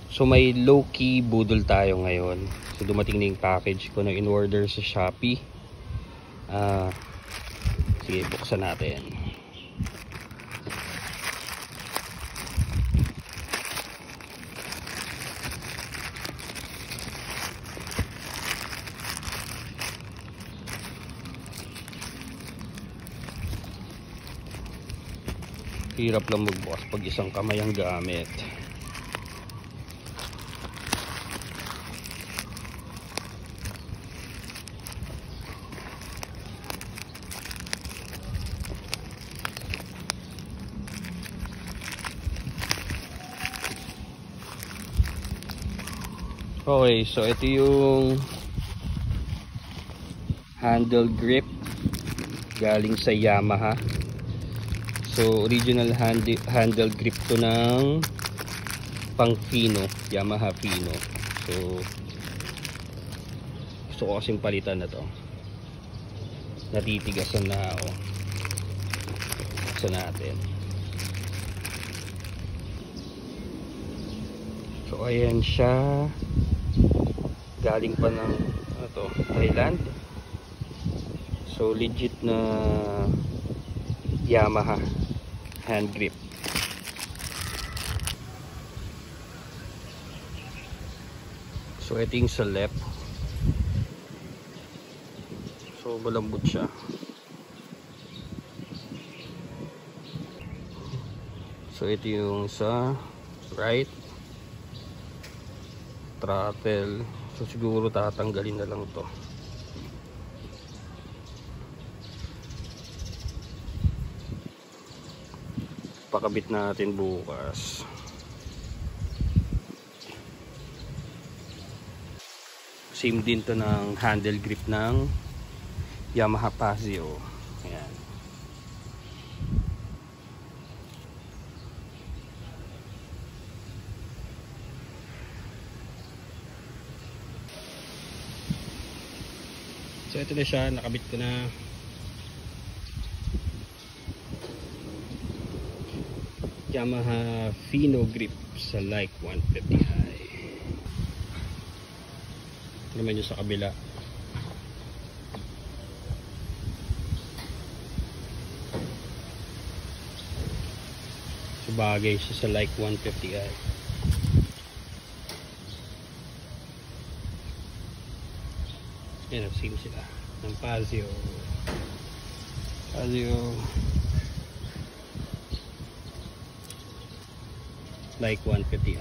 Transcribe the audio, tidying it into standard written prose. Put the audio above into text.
So may low-key budol tayo ngayon. So dumating na yung package ko na in-order sa Shopee. Sige, buksan natin. Hirap lang magbukas pag isang kamay ang gamit. Okay, so ito yung handle grip galing sa Yamaha. So original handle grip to ng pang Fino, Yamaha Fino. So gusto ko kasing palitan na to. Natitigasan na ako. Buksan natin. So ayan siya. Galing pa ng Thailand. So legit na Yamaha hand grip. So ito yung sa left. So malambot siya. So ito yung sa right. Throttle. So siguro tatanggalin na lang to. Pakabit natin bukas. Same din to ng handle grip ng Yamaha Paseo. Ayan. So ito na siya, nakabit ko na. Yamaha Fino grip sa Like 150i. Ito naman yung sa kabila. So bagay siya sa Like 150i. Yan, same sila ng Paseo. Like 150i.